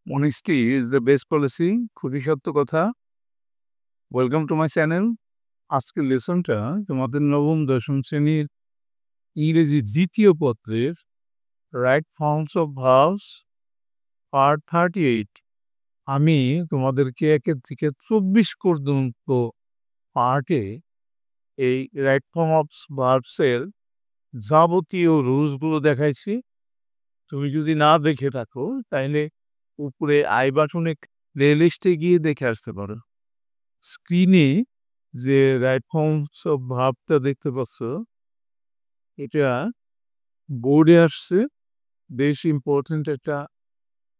Honesty is the best policy. খুবই সত্য কথা। Welcome to my channel. আজকের লেসনটা তোমাদের নবম দশম শ্রেণীর ইংরেজি দ্বিতীয় পত্রের right forms of verbs part 38। আমি তোমাদেরকে 1 থেকে 24 পর্যন্ত পার্টে এই রাইট ফর্ম অফ ভার্বসের যাবতীয় রুলসগুলো দেখাইছি। তুমি যদি না দেখে থাকো তাইলে উপরে আই বাটনে প্লেলিস্টে গিয়ে দেখে আসতে পারো। স্ক্রিনে যে রাইট ফর্মস অফ ভার্বটা দেখতে পাচ্ছ, এটা বোর্ডে আসছে। বেশ ইম্পর্টেন্ট একটা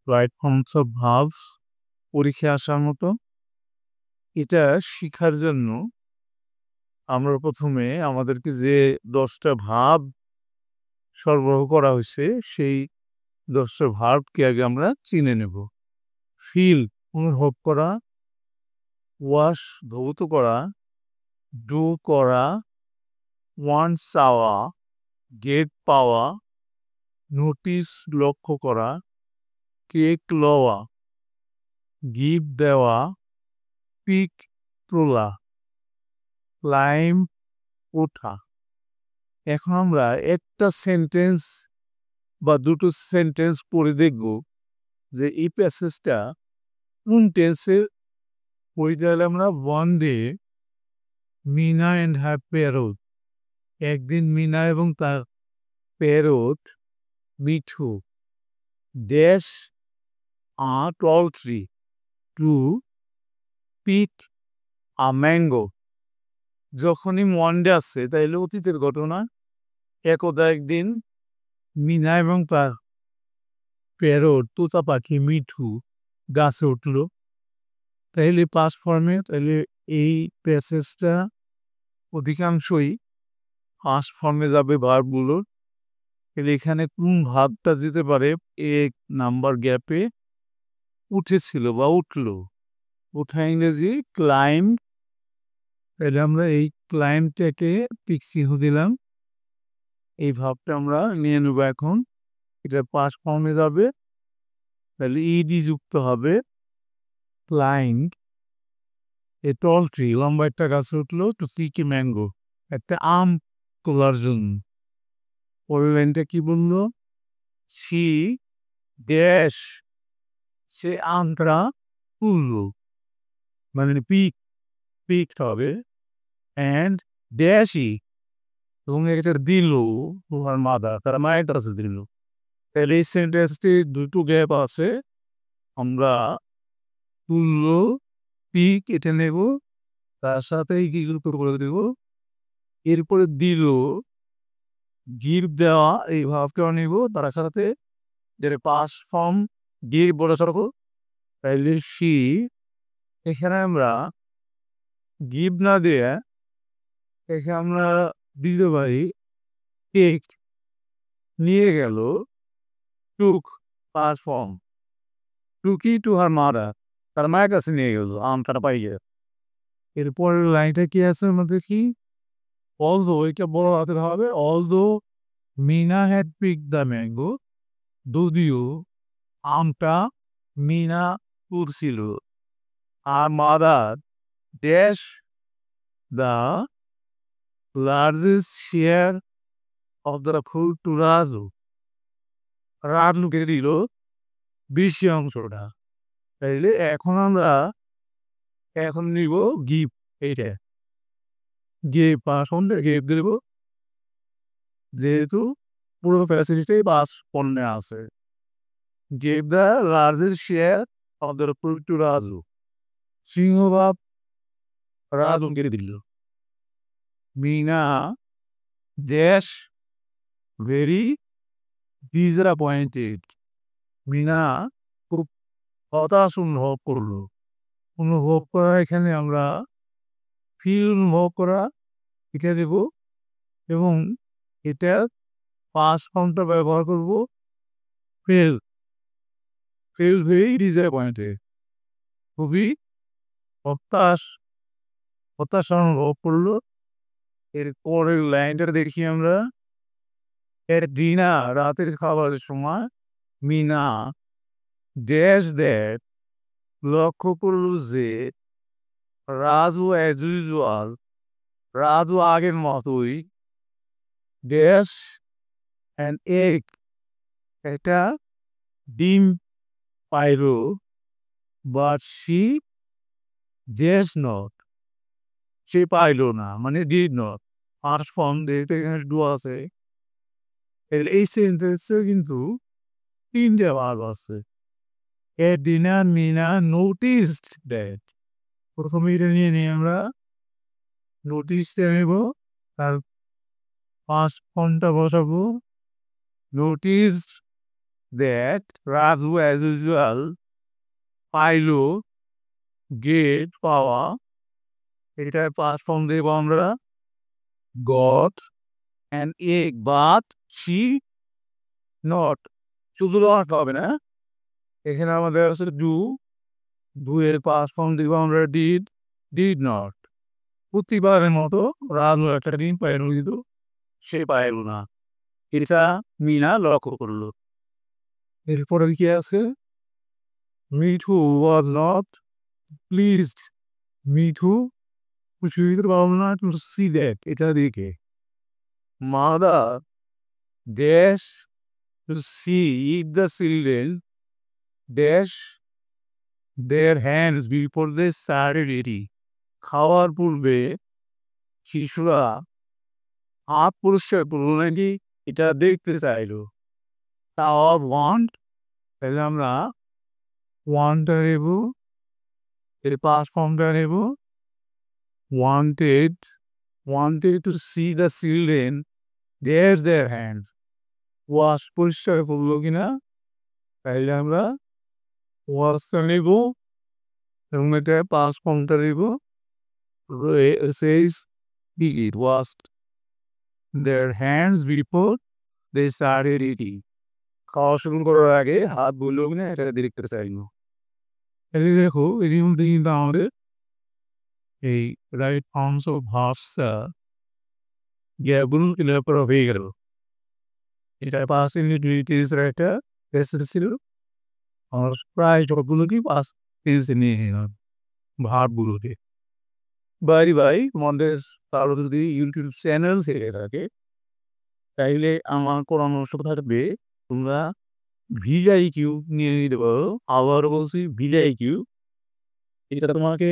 রাইট ফর্মস অফ ভার্বস, পরীক্ষায় আসার মতো। এটা শেখার জন্য আমরা প্রথমে আমাদেরকে যে 10টা ভার্ব সরবরাহ করা হয়েছে সেই 10টা ভার্বকে আগে আমরা চিনে নেব। ফিল অনুভব করা, ওয়াশ ধৌত করা, ডু করা, ওয়ান্ট চাওয়া, গেট পাওয়া, নোটিস লক্ষ্য করা, কেক লওয়া, গিফট দেওয়া, পিক তোলা, ক্লাইম ওঠা। এখন আমরা একটা সেন্টেন্স বা দুটো সেন্টেন্স পড়ে দেখব যে এই প্যাসেজটা কোন টেন্সে পড়তে হলে আমরা one day Meena and her parrot, একদিন মিনা এবং তার parrot Mithu, dash a tall tree to pick a mango. যখনই ওয়ানডে আসছে তাইলে অতীতের ঘটনা। একদা একদিন মিনা এবং তার প্যারট তোতা পাখি মিঠু গাছে উঠল। তাইলে পাস্ট ফর্মে, তাইলে এই প্যাসেজটা অধিকাংশই ফার্স্ট ফর্মে যাবে ভার্বগুলোর। তাহলে এখানে কোন ভার্বটা যেতে পারে? এক নাম্বার গ্যাপে উঠেছিল বা উঠল। ওঠা ইংরেজি ক্লাইম। তাহলে আমরা এই ক্লাইমটাকে পিক চিহ্ন দিলাম। এই ভাবটা আমরা নিয়ে নেব এখন। এটা পাস্ট ফর্মে যাবে, তাহলে ইডি যুক্ত হবে। ক্লাইম্ব এ টল ট্রি, লম্বা একটা গাছে উঠলো, টু পিক এ ম্যাঙ্গো, একটা আম তোলার জন্য। পরের লাইনটা কি বললো? সি ড্যাশ, সে আমটা তুললো, মানে পিক পিক হবে। অ্যান্ড ড্যাশই, এবং এটা দিল তোমার মাদার, তার মায়ের কাছে দিল। তাহলে এই সেন্টেন্সটি দুটো গ্যাপ আছে। আমরা তুললো পিক এটা নেব, তার সাথে কি যুক্ত করে দেব, এরপরে দিল গিফট দেওয়া এই ভাবটাও নেব তার সাথে, যেটা পাস ফর্ম গিফট বলে সরব। তাইলে সি, এখানে আমরা গিফট না দিয়ে এখানে আমরা দিতে পারি কেক নিয়ে গেল, টুক পাস ফর্ম টুকি টু হার মাদার, তার মায়ের কাছে নিয়ে গেল আমটা পাইয়ে। এরপরের লাইনটা কি আছে আমরা দেখি। অলদো, এটা বড় হাতের হবে, although Meena had pick the mango, যদিও আমটা মিনা তুলছিল, আর mother dash the largest share of the food to Raju, রাজুকে দিল বেশি অংশটা। তাইলে এখন আমরা নিব গিফট, এইটা গিফট পাসন্ডে গিফট দেব, যেহেতু পুরো ফ্যাসিলিটি বাস পণ্যে আছে। Give the largest share of the food to Raju, সিংহভাব রাজুকে দিল। Meena dash very disappointed, Meena খুব হতাশ অনুভব করলো। অনুভব করা, এখানে আমরা ফিল অনুভব করা এটা দেব, এবং এটা পাস ফর্মটা ব্যবহার করব ফেল। ফেল ভেরি ডিসঅ্যাপয়েন্টেড, খুবই হতাশা অনুভব করলো। এর পরের লাইনটা দেখি আমরা। এর ডিনার রাতের খাবারের সময় মিনা ড্যাশ দ্যাট লক্ষ্য করল যে রাজু অ্যাজ ইউজুয়াল রাজু আগের মতোই ড্যাশ অ্যান্ড এগ একটা ডিম পাইল বাট সি ড্যাশ নট সে পাইল না মানে ডিড নট ফার্স্ট ফর্ম যেহেতু এখানে ডু আছে এই সেন্টেন্সে কিন্তু তিনটে ভাগ আছে এ ডিনার মিনা নোটিসড দ্যাট প্রথমে এটা নিয়ে নিই আমরা নোটিসটা নেব তার ফার্স্ট ফর্মটা বসাবো noticed that Raju as usual পাইল গেট পাওয়া এটার ফার্স্ট ফর্ম দেব আমরা got and egg but she not শুধু নট হবে না এখানে আমাদের আছে ডু এর ফার্স্ট ফর্ম দেব আমরা ডিড নট প্রতিবারের মতো রাজু একটা ডিম পাইল কিন্তু সে পাইল না এটা মিনা লক্ষ্য করলো এরপরে কি আছে Mithu was not pleased Mithu খুশিতে পারবো না টু সি দ্যাট এটা দেখে mother dash to see it the children dash their hands before they started eating খাওয়ার পূর্বে শিশুরা হাত পরিষ্কার করলো নাকি এটা দেখতে চাইলো টাওয়ার ওয়ান্ট তাহলে আমরা ওয়ানটা নেব এর পাস্ট ফর্মটা নেব wanted to see the children raise their hands wash পরিষ্কার করলো কিনা তাইলে আমরা ওয়াশটা নেব এবং এটা পাস্ট ফর্মটা নেব says it washed their hands before they started eating খাওয়া শুরু করার আগে হাত বললো কিনা এটা দেখতে চাইলো এটা দেখো এর মধ্যে কিন্তু আমাদের এই রাইট ফর্মস অফ ভার্বসটা জ্ঞাপন ক্লিয়ার হয়ে গেল এটা পাস ইউনিটিসের একটা টেস্ট ছিল আর প্রায় সবগুলোকেই পাস টেন্সে নিয়ে নিলাম ভার্বগুলোকে ভাই আমাদের কারো যদি ইউটিউব চ্যানেল থেকে থাকে তাইলে আমার পরামর্শ থাকবে তোমরা VIQ নিয়ে নিতে পারো আবার বলছি VIQ এটা তোমাকে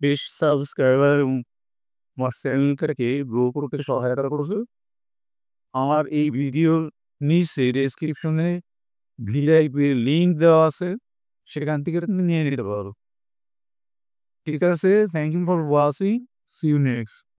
বেশ সাবস্ক্রাইবার এবং আমার চ্যানেলটাকে গ্রো করতে সহায়তা করছে আমার এই ভিডিওর নিচে ডেসক্রিপশনে VIQ এর লিঙ্ক দেওয়া আছে সেখান থেকে তুমি নিয়ে নিতে পারো ঠিক আছে thank you for watching see you next